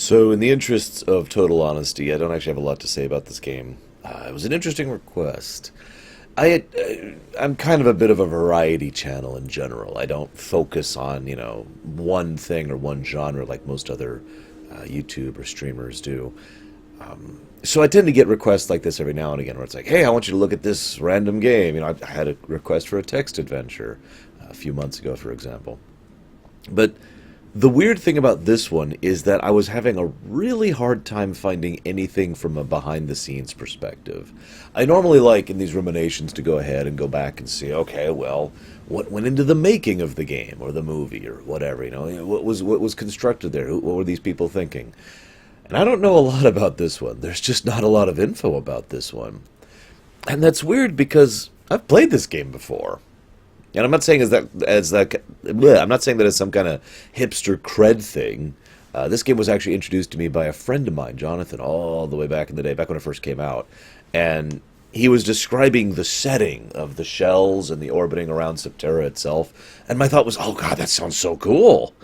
So, in the interests of total honesty, I don't actually have a lot to say about this game. It was an interesting request. I'm kind of a bit of a variety channel in general. I don't focus on, one thing or one genre like most other YouTube or streamers do. So I tend to get requests like this every now and again where it's like, hey, I want you to look at this random game. I had a request for a text adventure a few months ago, for example. But the weird thing about this one is that I was having a really hard time finding anything from a behind-the-scenes perspective. I normally like, in these ruminations, to go ahead and go back and see, okay, well, what went into the making of the game or the movie or whatever, what was constructed there? What were these people thinking? And I don't know a lot about this one. There's just not a lot of info about this one. And that's weird because I've played this game before. And I'm not saying I'm not saying that it's some kind of hipster cred thing. This game was actually introduced to me by a friend of mine, Jonathan, all the way back in the day, back when it first came out. And he was describing the setting of the shells and the orbiting around Septerra itself. And my thought was, oh god, that sounds so cool.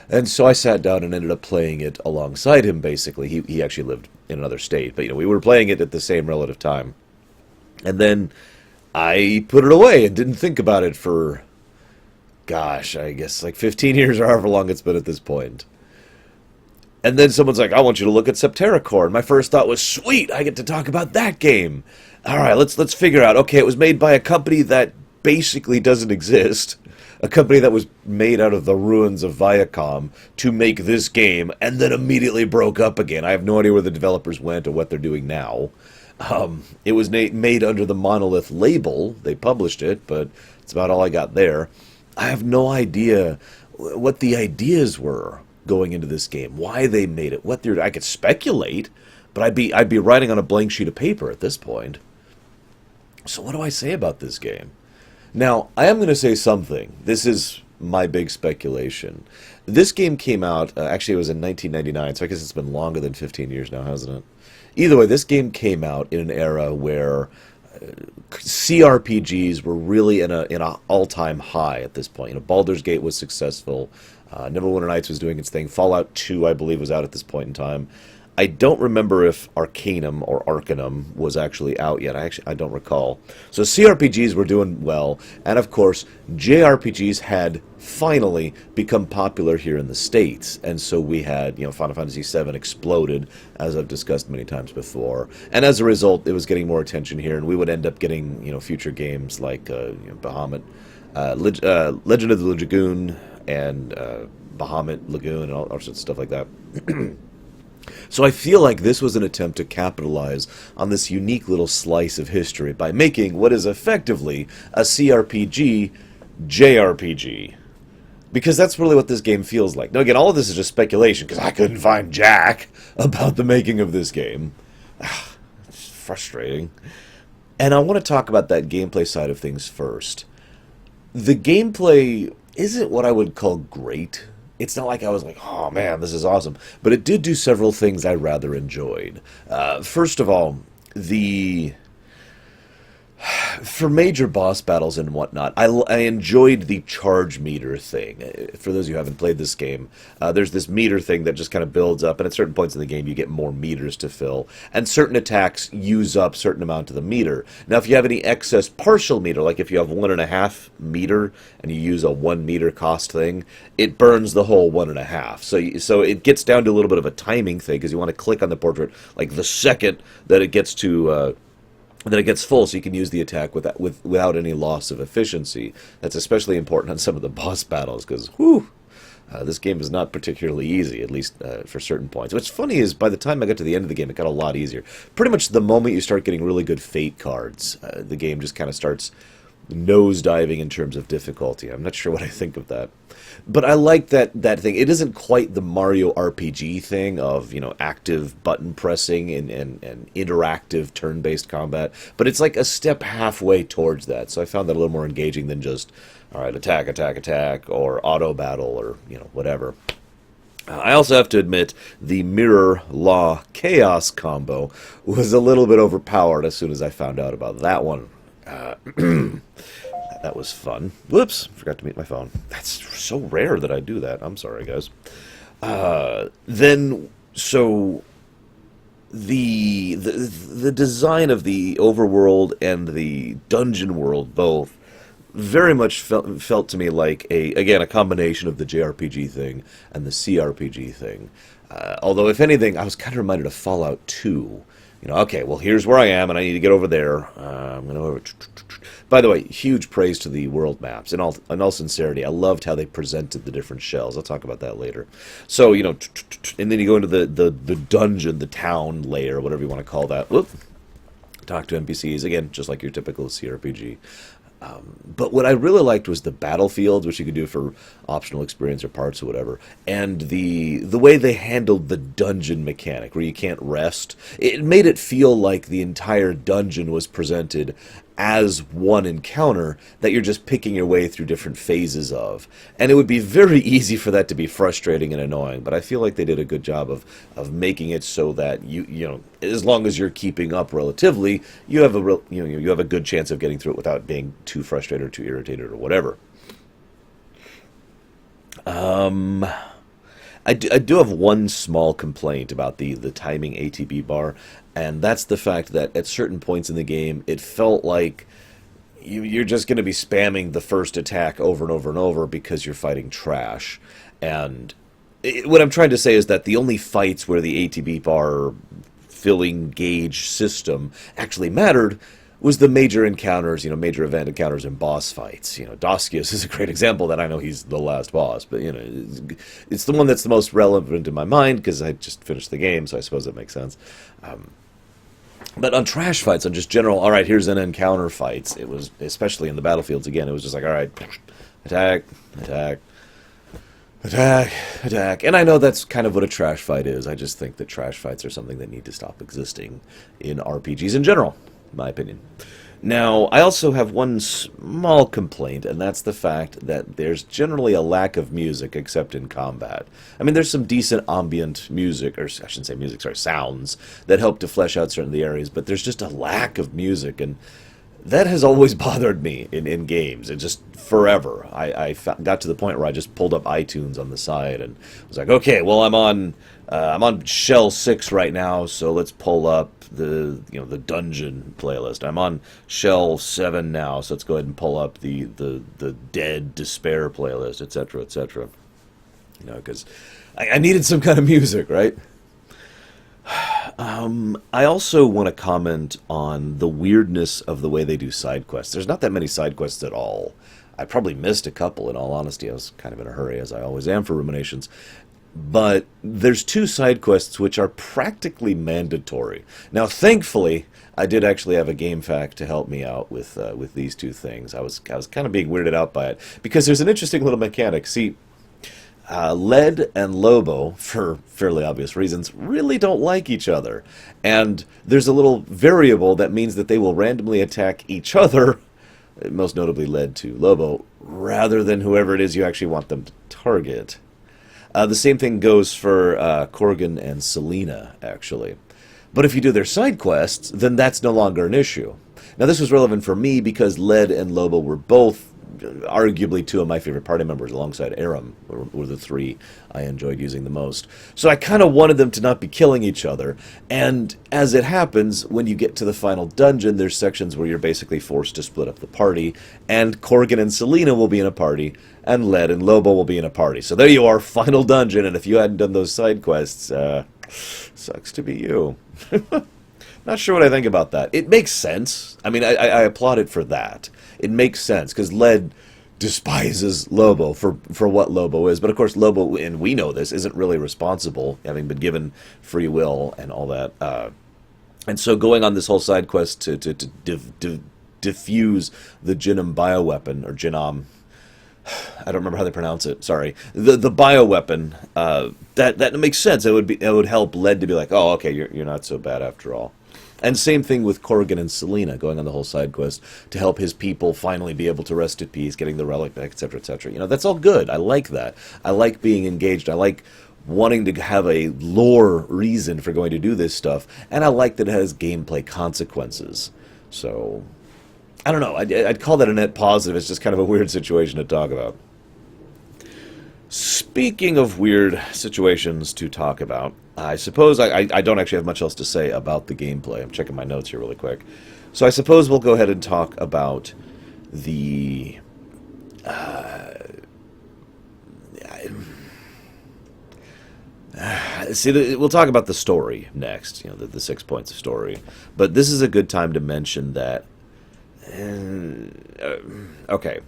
And so I sat down and ended up playing it alongside him, basically. He actually lived in another state, but we were playing it at the same relative time. And then I put it away and didn't think about it for, gosh, I guess like 15 years or however long it's been at this point. And then someone's like, I want you to look at Septerra Core. And my first thought was, sweet, I get to talk about that game. All right, let's figure out. Okay, it was made by a company that basically doesn't exist. A company that was made out of the ruins of Viacom to make this game and then immediately broke up again. I have no idea where the developers went or what they're doing now. It was made under the Monolith label. They published it, but it's about all I got there. I have no idea what the ideas were going into this game, why they made it, I could speculate, but I'd be writing on a blank sheet of paper at this point. So what do I say about this game? Now, I am going to say something. This is my big speculation. This game came out, actually it was in 1999, so I guess it's been longer than 15 years now, hasn't it? Either way, this game came out in an era where CRPGs were really in a all-time high at this point. Baldur's Gate was successful. Neverwinter Nights was doing its thing. Fallout 2, I believe, was out at this point in time. I don't remember if Arcanum or Arcanum was actually out yet. I don't recall. So CRPGs were doing well, and of course, JRPGs had finally become popular here in the States. And so we had, Final Fantasy VII exploded, as I've discussed many times before. And as a result, it was getting more attention here, and we would end up getting, future games like Bahamut, Legend of the Lagoon, and Bahamut Lagoon, and all sorts of stuff like that. So I feel like this was an attempt to capitalize on this unique little slice of history by making what is effectively a CRPG JRPG. Because that's really what this game feels like. Now again, all of this is just speculation, because I couldn't find jack about the making of this game. It's frustrating. And I want to talk about that gameplay side of things first. The gameplay isn't what I would call great. It's not like I was like, oh man, this is awesome. But it did do several things I rather enjoyed. First of all, for major boss battles and whatnot, I enjoyed the charge meter thing. For those of you who haven't played this game, there's this meter thing that just kind of builds up, and at certain points in the game you get more meters to fill, and certain attacks use up certain amount of the meter. Now if you have any excess partial meter, like if you have 1.5 meter and you use a 1 meter cost thing, it burns the whole 1.5. So it gets down to a little bit of a timing thing, because you want to click on the portrait like the second that it gets to then it gets full, so you can use the attack without any loss of efficiency. That's especially important on some of the boss battles, because, this game is not particularly easy, at least for certain points. What's funny is, by the time I got to the end of the game, it got a lot easier. Pretty much the moment you start getting really good fate cards, the game just kind of starts nosediving in terms of difficulty. I'm not sure what I think of that. But I like that thing. It isn't quite the Mario RPG thing of, active button pressing and interactive turn-based combat, but it's like a step halfway towards that. So I found that a little more engaging than just, all right, attack, attack, attack, or auto battle, or, whatever. I also have to admit, the Mirror Law Chaos combo was a little bit overpowered as soon as I found out about that one. That was fun. Whoops, forgot to mute my phone. That's so rare that I do that. I'm sorry, guys. Then So the design of the overworld and the dungeon world both very much felt to me like a combination of the JRPG thing and the CRPG thing. Although if anything, I was kind of reminded of Fallout 2. Okay, well here's where I am, and I need to get over there. I'm gonna over. By the way, huge praise to the world maps. In all sincerity, I loved how they presented the different shells. I'll talk about that later. So and then you go into the dungeon, the town layer, whatever you want to call that. Whoop. Talk to NPCs again, just like your typical CRPG. But what I really liked was the battlefield, which you could do for optional experience or parts or whatever, and the way they handled the dungeon mechanic, where you can't rest. It made it feel like the entire dungeon was presented as one encounter that you're just picking your way through different phases of. And it would be very easy for that to be frustrating and annoying, but I feel like they did a good job of making it so that as long as you're keeping up relatively, you have you have a good chance of getting through it without being too frustrated or too irritated or whatever. I do have one small complaint about the timing ATB bar, and that's the fact that at certain points in the game, it felt like you're just going to be spamming the first attack over and over and over because you're fighting trash. And what I'm trying to say is that the only fights where the ATB bar filling gauge system actually mattered was the major encounters, major event encounters and boss fights. Doskius is a great example that I know he's the last boss, but, it's the one that's the most relevant in my mind because I just finished the game, so I suppose that makes sense. But on trash fights, on just general, all right, here's an encounter fights, it was, especially in the battlefields again, it was just like, all right, attack, attack, attack, attack. And I know that's kind of what a trash fight is. I just think that trash fights are something that need to stop existing in RPGs in general, in my opinion. Now, I also have one small complaint, and that's the fact that there's generally a lack of music except in combat. I mean, there's some decent ambient music, or I shouldn't say music, sorry, sounds, that help to flesh out certain of the areas, but there's just a lack of music, and that has always bothered me in games, and just forever. I got to the point where I just pulled up iTunes on the side and was like, okay, well, I'm on Shell 6 right now, so let's pull up the dungeon playlist. I'm on Shell 7 now, so let's go ahead and pull up the Dead Despair playlist, etc., etc. Because I needed some kind of music, right? I also want to comment on the weirdness of the way they do side quests. There's not that many side quests at all. I probably missed a couple, in all honesty. I was kind of in a hurry, as I always am for Ruminations. But there's two side quests which are practically mandatory. Now, thankfully, I did actually have a game fact to help me out with these two things. I was kind of being weirded out by it, because there's an interesting little mechanic. See, Led and Lobo, for fairly obvious reasons, really don't like each other. And there's a little variable that means that they will randomly attack each other, most notably Led to Lobo, rather than whoever it is you actually want them to target. The same thing goes for Corgan and Selena, actually. But if you do their side quests, then that's no longer an issue. Now, this was relevant for me because Led and Lobo were both arguably two of my favorite party members, alongside Aram, were the three I enjoyed using the most. So I kind of wanted them to not be killing each other, and as it happens, when you get to the final dungeon, there's sections where you're basically forced to split up the party, and Corgan and Selena will be in a party, and Led and Lobo will be in a party. So there you are, final dungeon, and if you hadn't done those side quests, sucks to be you. Not sure what I think about that. It makes sense. I mean, I applaud it for that. It makes sense, because Led despises Lobo for what Lobo is. But of course, Lobo, and we know this, isn't really responsible, having been given free will and all that. And so going on this whole side quest to diffuse the Jinnum bioweapon, or Jinnam, I don't remember how they pronounce it, sorry, the bioweapon, that makes sense. It would help Led to be like, oh, okay, you're not so bad after all. And same thing with Corrigan and Selena, going on the whole side quest to help his people finally be able to rest at peace, getting the relic back, etc., etc. That's all good. I like that. I like being engaged. I like wanting to have a lore reason for going to do this stuff, and I like that it has gameplay consequences. So, I don't know. I'd call that a net positive. It's just kind of a weird situation to talk about. Speaking of weird situations to talk about, I suppose I don't actually have much else to say about the gameplay. I'm checking my notes here really quick. So I suppose we'll go ahead and talk about the... See, we'll talk about the story next, the 6 points of story. But this is a good time to mention that... okay.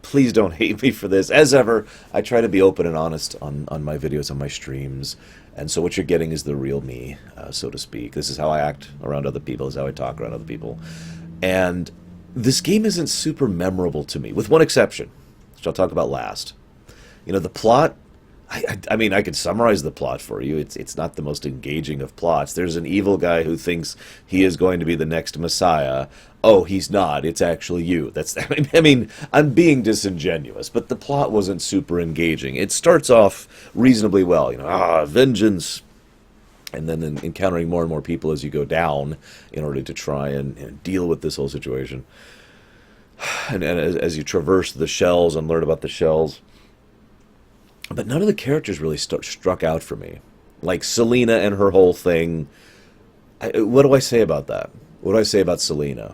Please don't hate me for this. As ever, I try to be open and honest on my videos, on my streams. And so what you're getting is the real me, so to speak. This is how I act around other people. This is how I talk around other people. And this game isn't super memorable to me, with one exception, which I'll talk about last. The plot... I mean, I could summarize the plot for you. It's not the most engaging of plots. There's an evil guy who thinks he is going to be the next Messiah. Oh, he's not. It's actually you. I mean, I'm being disingenuous, but the plot wasn't super engaging. It starts off reasonably well. Vengeance, and then encountering more and more people as you go down in order to try and deal with this whole situation. And as you traverse the shells and learn about the shells. But none of the characters really struck out for me. Like Selena and her whole thing. What do I say about that? What do I say about Selena?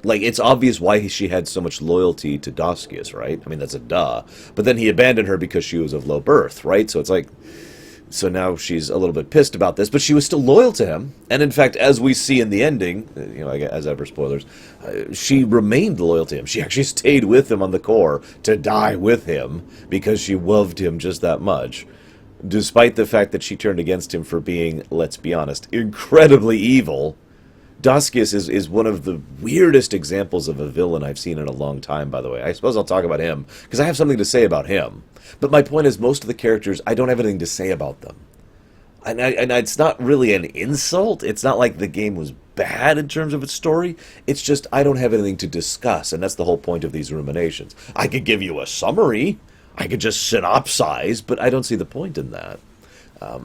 Like, it's obvious why she had so much loyalty to Doskius, right? I mean, that's a duh. But then he abandoned her because she was of low birth, right? So it's like... So now she's a little bit pissed about this, but she was still loyal to him. And in fact, as we see in the ending, as ever, spoilers, she remained loyal to him. She actually stayed with him on the core to die with him because she loved him just that much. Despite the fact that she turned against him for being, let's be honest, incredibly evil. Doskius is one of the weirdest examples of a villain I've seen in a long time, by the way. I suppose I'll talk about him, because I have something to say about him. But my point is, most of the characters, I don't have anything to say about them. And it's not really an insult. It's not like the game was bad in terms of its story. It's just, I don't have anything to discuss, and that's the whole point of these ruminations. I could give you a summary. I could just synopsize, but I don't see the point in that.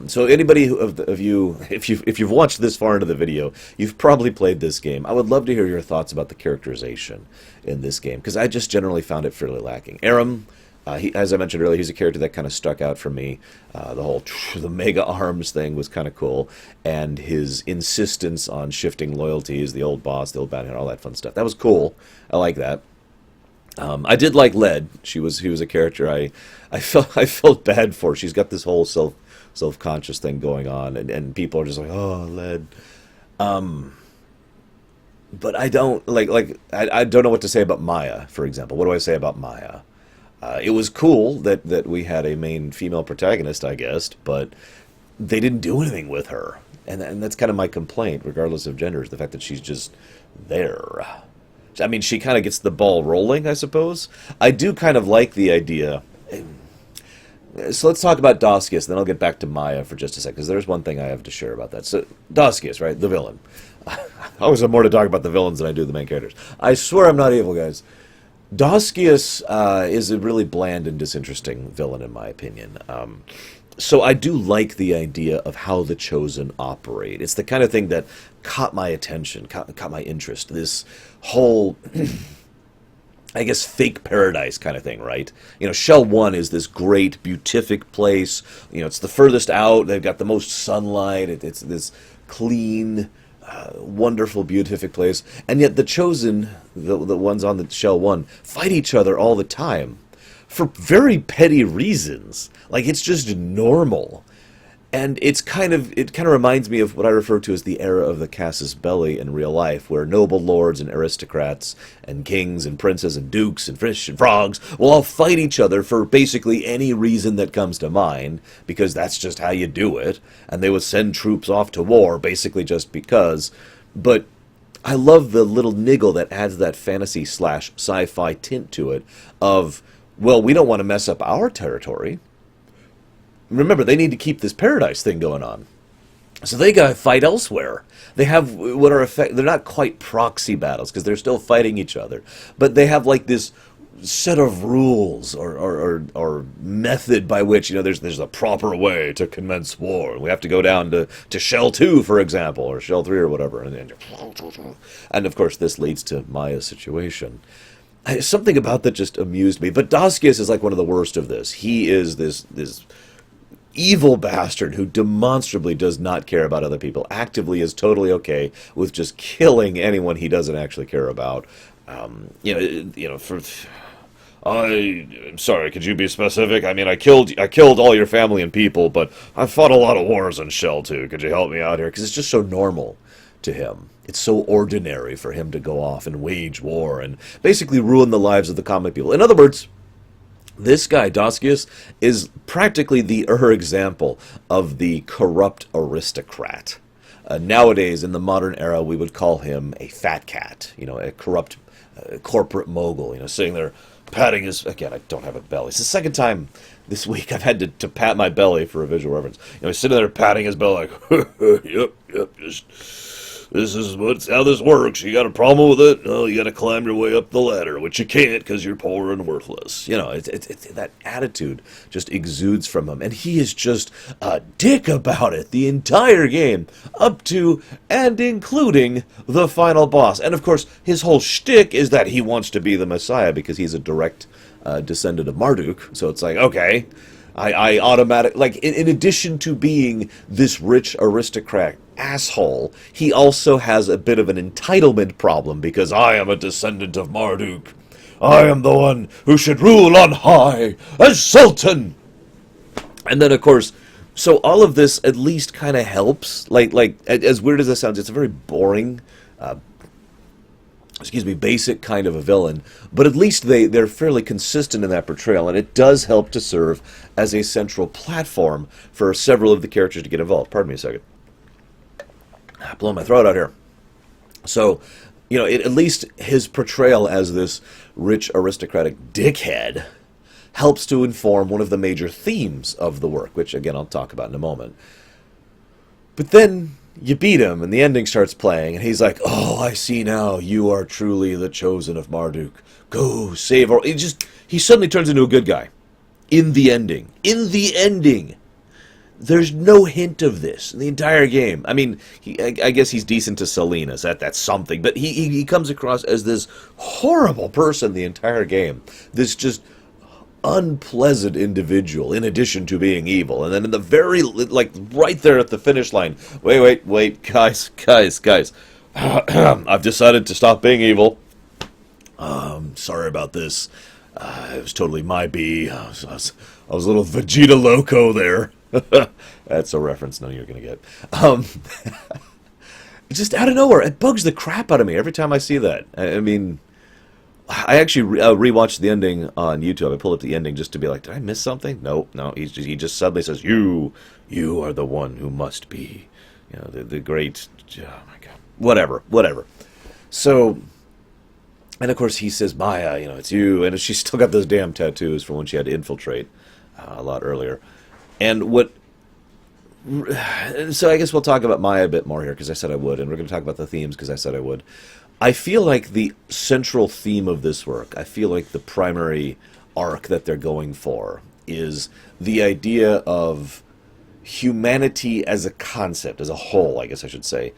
So anybody of you, if you've watched this far into the video, you've probably played this game. I would love to hear your thoughts about the characterization in this game, because I just generally found it fairly lacking. Aram, as I mentioned earlier, he's a character that kind of stuck out for me. The mega arms thing was kind of cool, and his insistence on shifting loyalties, the old boss, the old bad hand, all that fun stuff. That was cool. I like that. I did like Led. He was a character I felt bad for. She's got this whole self-conscious thing going on, and people are just like, oh, Led. But I don't I don't know what to say about Maya, for example. What do I say about Maya? It was cool that we had a main female protagonist, I guess, but they didn't do anything with her, and that's kind of my complaint, regardless of gender, is the fact that she's just there. I mean, she kind of gets the ball rolling, I suppose. I do kind of like the idea. So let's talk about Doskius, then I'll get back to Maya for just a second, because there's one thing I have to share about that. So, Doskius, right? The villain. I always have more to talk about the villains than I do the main characters. I swear I'm not evil, guys. Doskius is a really bland and disinteresting villain, in my opinion. So I do like the idea of how the Chosen operate. It's the kind of thing that caught my attention, caught my interest. This whole... I guess fake paradise kind of thing, right? Shell 1 is this great, beatific place. It's the furthest out. They've got the most sunlight. It's this clean, wonderful, beatific place. And yet the Chosen, the ones on the Shell 1, fight each other all the time for very petty reasons. Like, it's just normal. And it kind of reminds me of what I refer to as the era of the casus belli in real life, where noble lords and aristocrats and kings and princes and dukes and fish and frogs will all fight each other for basically any reason that comes to mind, because that's just how you do it. And they would send troops off to war basically just because. But I love the little niggle that adds that fantasy/sci-fi tint to it of, well, we don't want to mess up our territory. Remember, they need to keep this paradise thing going on. So they gotta fight elsewhere. They have what are they're not quite proxy battles, because they're still fighting each other. But they have like this set of rules or method by which, there's a proper way to commence war. We have to go down to Shell 2, for example, or Shell 3 or whatever. And of course this leads to Maya's situation. something about that just amused me. But Daskius is like one of the worst of this. He is this evil bastard who demonstrably does not care about other people, actively is totally okay with just killing anyone he doesn't actually care about. For I'm sorry, could you be specific? I mean, I killed all your family and people, but I fought a lot of wars in Shell too. Could you help me out here? Because it's just so normal to him. It's so ordinary for him to go off and wage war and basically ruin the lives of the common people. In other words, this guy, Daskius, is practically the example of the corrupt aristocrat. Nowadays, in the modern era, we would call him a fat cat, a corrupt corporate mogul, sitting there patting his... Again, I don't have a belly. It's the second time this week I've had to pat my belly for a visual reference. He's sitting there patting his belly like, yep, this is how this works. You got a problem with it? No, you got to climb your way up the ladder, which you can't because you're poor and worthless. It's that attitude just exudes from him, and he is just a dick about it the entire game, up to and including the final boss. And of course, his whole shtick is that he wants to be the Messiah because he's a direct descendant of Marduk. So it's like, okay, I automatically, like, in addition to being this rich aristocrat asshole, he also has a bit of an entitlement problem because I am a descendant of Marduk. I am the one who should rule on high as Sultan. And then, of course, so all of this at least kind of helps. Like as weird as that sounds, it's a very boring, basic kind of a villain, but at least they're fairly consistent in that portrayal, and it does help to serve as a central platform for several of the characters to get involved. Pardon me a second. Blowing my throat out here. So, at least his portrayal as this rich aristocratic dickhead helps to inform one of the major themes of the work, which, again, I'll talk about in a moment. But then you beat him, and the ending starts playing, and he's like, oh, I see now, you are truly the chosen of Marduk. Go save our... He suddenly turns into a good guy. In the ending. There's no hint of this in the entire game. I mean, I guess he's decent to Salinas. That's something. But he comes across as this horrible person the entire game. This just unpleasant individual, in addition to being evil. And then in the very, right there at the finish line, wait, guys. I've decided to stop being evil. Sorry about this. It was totally my bee. I was a little Vegeta Loco there. That's a reference none of you are going to get. Just out of nowhere, it bugs the crap out of me every time I see that. I mean, I actually rewatched the ending on YouTube. I pulled up the ending just to be like, did I miss something? No. He just suddenly says, you are the one who must be, the great, oh my God, whatever. So, and of course he says, Maya, it's you, and she's still got those damn tattoos from when she had to infiltrate a lot earlier. And so I guess we'll talk about Maya a bit more here, because I said I would, and we're going to talk about the themes, because I said I would. I feel like the central theme of this work, I feel like the primary arc that they're going for, is the idea of humanity as a concept, as a whole, I guess I should say,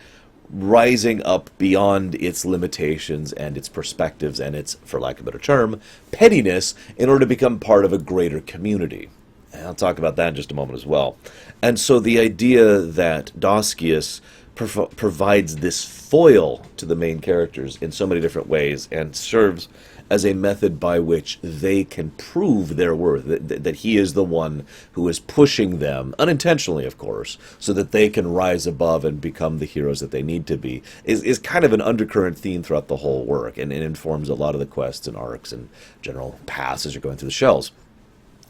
rising up beyond its limitations and its perspectives and its, for lack of a better term, pettiness, in order to become part of a greater community. I'll talk about that in just a moment as well. And so the idea that Daskius provides this foil to the main characters in so many different ways and serves as a method by which they can prove their worth, that he is the one who is pushing them, unintentionally of course, so that they can rise above and become the heroes that they need to be, is kind of an undercurrent theme throughout the whole work, and it informs a lot of the quests and arcs and general paths as you're going through the shells.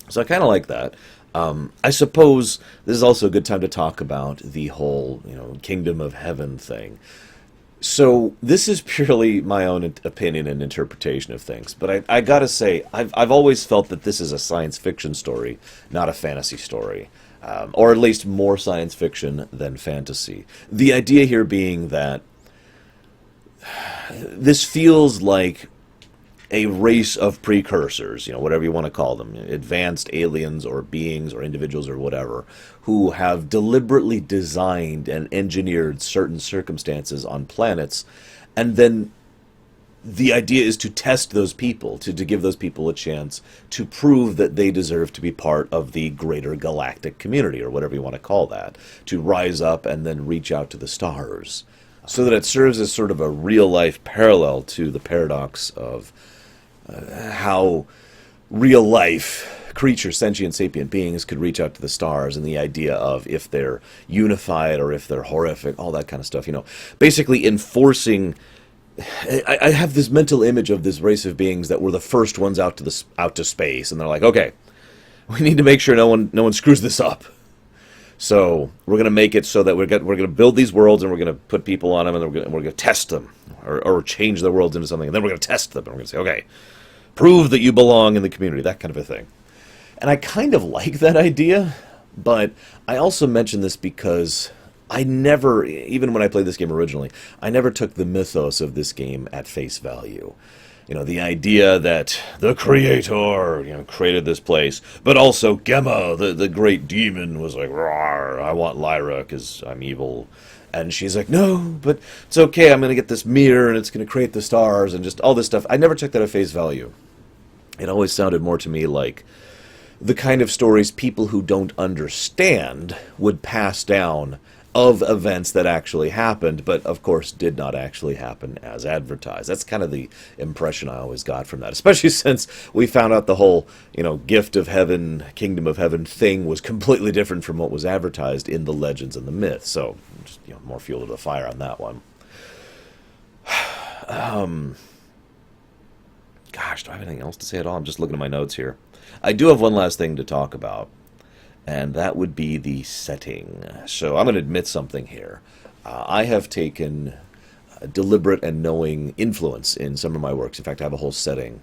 So I kind of like that. I suppose this is also a good time to talk about the whole, Kingdom of Heaven thing. So this is purely my own opinion and interpretation of things, but I gotta say, I've always felt that this is a science fiction story, not a fantasy story, or at least more science fiction than fantasy. The idea here being that this feels like a race of precursors, whatever you want to call them, advanced aliens or beings or individuals or whatever, who have deliberately designed and engineered certain circumstances on planets, and then the idea is to test those people, to give those people a chance to prove that they deserve to be part of the greater galactic community, or whatever you want to call that, to rise up and then reach out to the stars, so that it serves as sort of a real-life parallel to the paradox of how real-life creatures, sentient, sapient beings, could reach out to the stars, and the idea of if they're unified or if they're horrific, all that kind of stuff, basically enforcing. I have this mental image of this race of beings that were the first ones out to space, and they're like, okay, we need to make sure no one screws this up. So we're going to make it so that we're going to build these worlds, and we're going to put people on them, and we're going to test them, or change the worlds into something, and then we're going to test them, and we're going to say, okay, prove that you belong in the community, that kind of a thing. And I kind of like that idea, but I also mention this because I never, even when I played this game originally, I never took the mythos of this game at face value. The idea that the creator, created this place, but also Gemma, the great demon, was like, "Rawr, I want Lyra because I'm evil." And she's like, "No, but it's okay, I'm going to get this mirror, and it's going to create the stars," and just all this stuff. I never took that at face value. It always sounded more to me like the kind of stories people who don't understand would pass down of events that actually happened, but of course did not actually happen as advertised. That's kind of the impression I always got from that, especially since we found out the whole, gift of heaven, kingdom of heaven thing was completely different from what was advertised in the legends and the myths. So, just, more fuel to the fire on that one. Gosh, do I have anything else to say at all? I'm just looking at my notes here. I do have one last thing to talk about, and that would be the setting. So I'm going to admit something here. I have taken deliberate and knowing influence in some of my works. In fact, I have a whole setting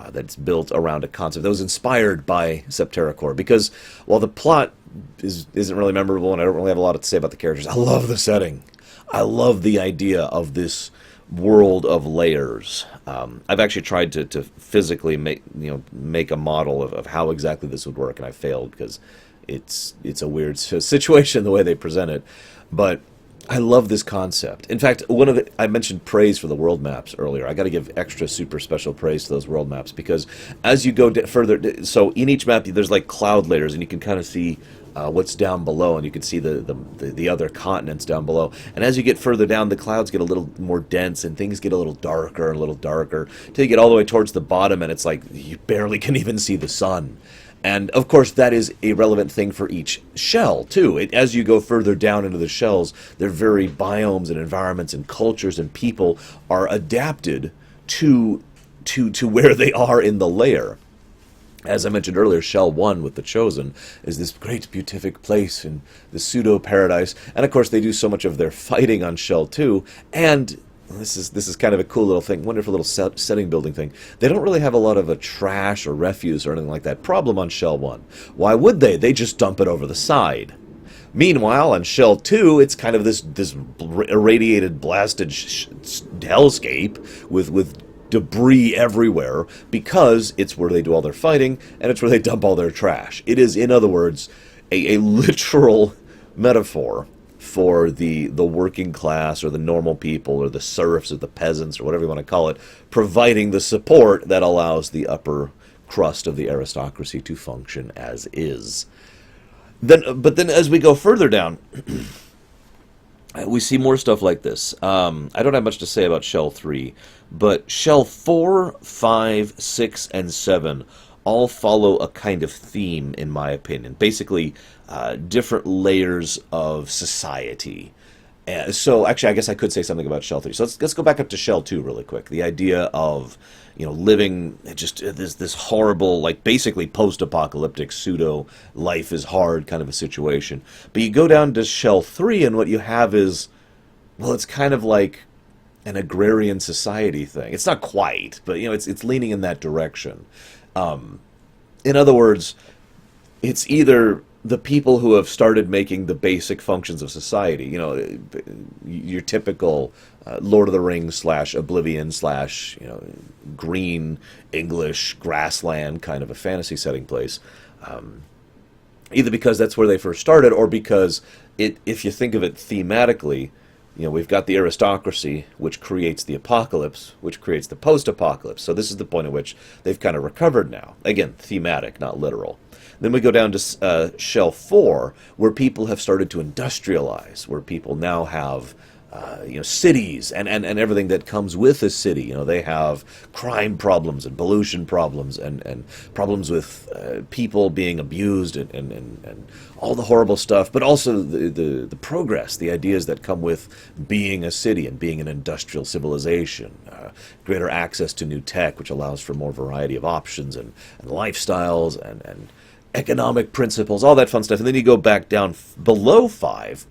that's built around a concept that was inspired by Septerra Core, because while the plot isn't really memorable and I don't really have a lot to say about the characters, I love the setting. I love the idea of this world of layers. I've actually tried to physically make a model of how exactly this would work, and I failed because it's a weird situation the way they present it. But I love this concept. In fact, I mentioned praise for the world maps earlier. I got to give extra super special praise to those world maps, because as you go further, so in each map there's like cloud layers, and you can kind of see what's down below, and you can see the other continents down below. And as you get further down, the clouds get a little more dense, and things get a little darker, till you get all the way towards the bottom, and it's like you barely can even see the sun. And, of course, that is a relevant thing for each shell, too. As you go further down into the shells, their very biomes and environments and cultures and people are adapted to where they are in the layer. As I mentioned earlier, Shell 1 with the Chosen is this great beatific place in the pseudo-paradise. And, of course, they do so much of their fighting on Shell 2, and this is kind of a cool little thing, wonderful little setting building thing. They don't really have a lot of trash or refuse or anything like that problem on Shell 1. Why would they? They just dump it over the side. Meanwhile, on Shell 2, it's kind of this irradiated, blasted hellscape with debris everywhere, because it's where they do all their fighting, and it's where they dump all their trash. It is, in other words, a literal metaphor for the working class, or the normal people, or the serfs, or the peasants, or whatever you want to call it, providing the support that allows the upper crust of the aristocracy to function as is. But then as we go further down, we see more stuff like this. I don't have much to say about Shell 3, but Shell 4, 5, 6, and 7 all follow a kind of theme, in my opinion. Basically, different layers of society. So, actually, I guess I could say something about Shell 3. So let's go back up to Shell 2 really quick. The idea of, living just this horrible, like, basically post-apocalyptic pseudo life is hard kind of a situation. But you go down to Shell 3, and what you have is, well, it's kind of like an agrarian society thing. It's not quite, but, it's leaning in that direction. In other words, it's either the people who have started making the basic functions of society, your typical Lord of the Rings / Oblivion / green English grassland kind of a fantasy setting place, either because that's where they first started, or because if you think of it thematically, we've got the aristocracy, which creates the apocalypse, which creates the post-apocalypse. So this is the point at which they've kind of recovered now. Again, thematic, not literal. Then we go down to Shell 4, where people have started to industrialize, where people now have cities and everything that comes with a city. They have crime problems and pollution problems and problems with people being abused and all the horrible stuff, but also the progress, the ideas that come with being a city and being an industrial civilization, greater access to new tech, which allows for more variety of options and lifestyles and economic principles, all that fun stuff. And then you go back down below 5.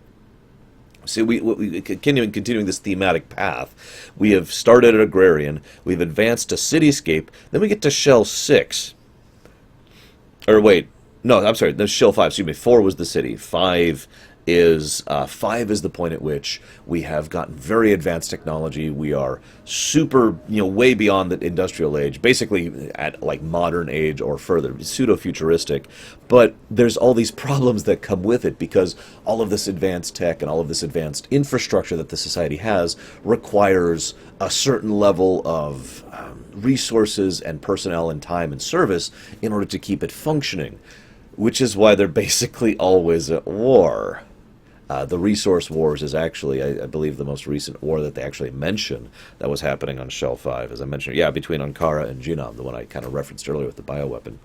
See, we continuing this thematic path. We have started at agrarian, we've advanced to cityscape, then we get to Shell 6. Or wait, no, I'm sorry, no, Shell 5, excuse me, 4 was the city. 5 is the point at which we have gotten very advanced technology. We are super, way beyond the industrial age, basically at like modern age or further, pseudo-futuristic. But there's all these problems that come with it because all of this advanced tech and all of this advanced infrastructure that the society has requires a certain level of resources and personnel and time and service in order to keep it functioning, which is why they're basically always at war. The Resource Wars is actually, I believe, the most recent war that they actually mention that was happening on Shell 5. As I mentioned, yeah, between Ankara and Jinnah, the one I kind of referenced earlier with the bioweapon.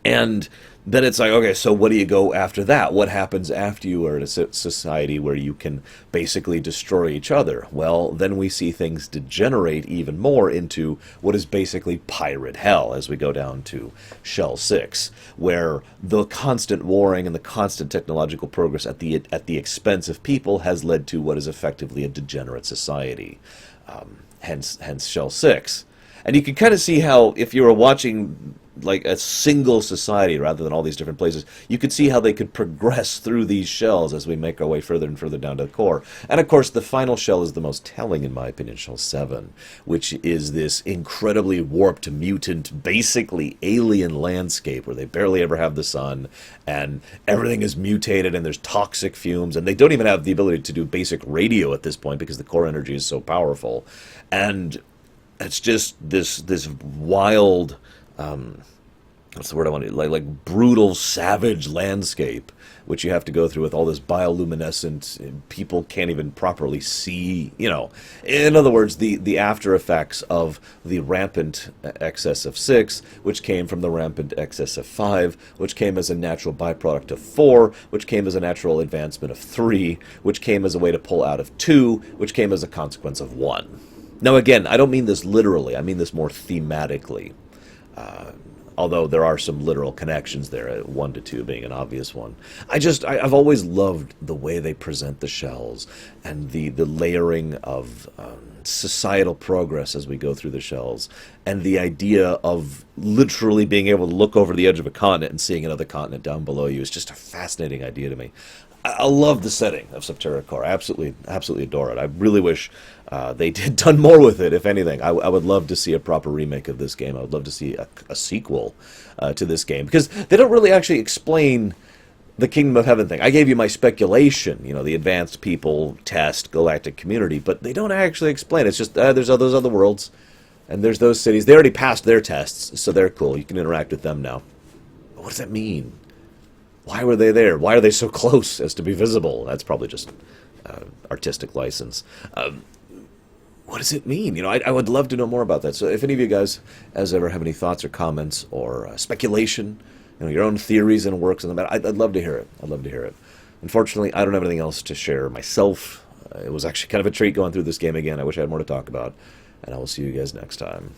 And then it's like, okay, so what do you go after that? What happens after you are in a society where you can basically destroy each other? Well, then we see things degenerate even more into what is basically pirate hell as we go down to Shell 6, where the constant warring and the constant technological progress at the expense of people has led to what is effectively a degenerate society. Hence Shell 6. And you can kind of see how, if you were watching like a single society rather than all these different places, you could see how they could progress through these shells as we make our way further and further down to the core. And of course, the final shell is the most telling, in my opinion, Shell 7, which is this incredibly warped, mutant, basically alien landscape where they barely ever have the sun, and everything is mutated, and there's toxic fumes, and they don't even have the ability to do basic radio at this point because the core energy is so powerful. And it's just this wild, what's the word I want to, like brutal, savage landscape, which you have to go through with all this bioluminescent, people can't even properly see, In other words, the after effects of the rampant excess of 6, which came from the rampant excess of 5, which came as a natural byproduct of 4, which came as a natural advancement of 3, which came as a way to pull out of 2, which came as a consequence of 1. Now, again, I don't mean this literally. I mean this more thematically. Although there are some literal connections there, 1 to 2 being an obvious one. I've always loved the way they present the shells and the layering of societal progress as we go through the shells, and the idea of literally being able to look over the edge of a continent and seeing another continent down below you is just a fascinating idea to me. I love the setting of Septerra Core. I absolutely adore it. I really wish they had done more with it, if anything. I would love to see a proper remake of this game. I would love to see a sequel to this game, because they don't really actually explain the Kingdom of Heaven thing. I gave you my speculation, the advanced people test, galactic community, but they don't actually explain. It's just, there's those other worlds, and there's those cities. They already passed their tests, so they're cool. You can interact with them now. But what does that mean? Why were they there? Why are they so close as to be visible? That's probably just artistic license. What does it mean? I would love to know more about that. So if any of you guys ever have any thoughts or comments or speculation, your own theories and works on the matter, I'd love to hear it. I'd love to hear it. Unfortunately, I don't have anything else to share myself. It was actually kind of a treat going through this game again. I wish I had more to talk about. And I will see you guys next time.